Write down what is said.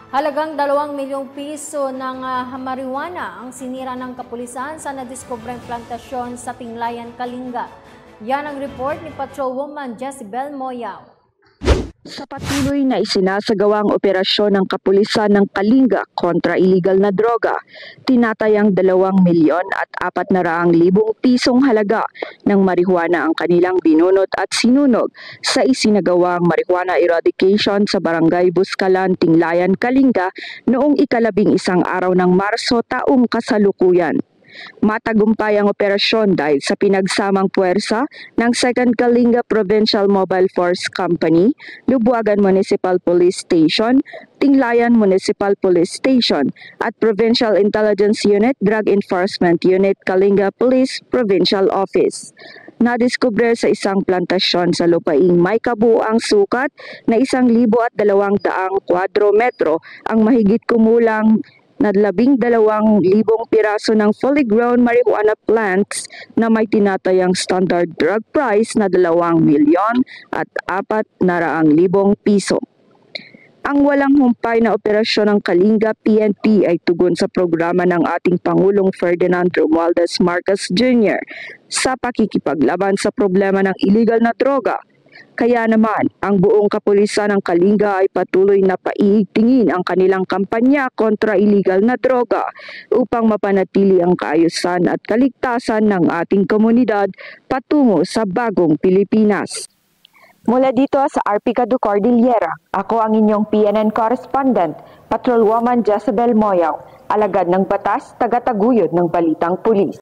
Halagang 2 milyong piso ng marijuana ang sinira ng kapulisan sa nadiskubreng plantasyon sa Tinglayan, Kalinga. Yan ang report ni Patrolwoman Jezebel Moyaw. Sa patuloy na isinasagawang operasyon ng kapulisan ng Kalinga kontra illegal na droga, tinatayang 2 milyon at 400,000 pisong halaga ng marijuana ang kanilang binunot at sinunog sa isinagawang marijuana eradication sa Barangay Buscalan, Tinglayan, Kalinga noong 11 araw ng Marso taong kasalukuyan. Matagumpay ang operasyon dahil sa pinagsamang puwersa ng 2nd Kalinga Provincial Mobile Force Company, Lubuagan Municipal Police Station, Tinglayan Municipal Police Station at Provincial Intelligence Unit Drug Enforcement Unit Kalinga Police Provincial Office. Nadiskubre sa isang plantasyon sa lupaing may kabuuang sukat na 1,200 kwadrometro ang mahigit kumulang na 12,000 piraso ng fully grown marijuana plants na may tinatayang standard drug price na 2 milyon at 400,000 piso. Ang walang humpay na operasyon ng Kalinga PNP ay tugon sa programa ng ating Pangulong Ferdinand Romualdez Marcos Jr. sa pakikipaglaban sa problema ng illegal na droga. Kaya naman, ang buong kapulisan ng Kalinga ay patuloy na paiigtingin ang kanilang kampanya kontra illegal na droga upang mapanatili ang kaayusan at kaligtasan ng ating komunidad patungo sa bagong Pilipinas. Mula dito sa Arpicado Cordillera, ako ang inyong PNN correspondent, Patrolwoman Jezebel Moyaw, alagad ng batas, tagataguyod ng Balitang Pulis.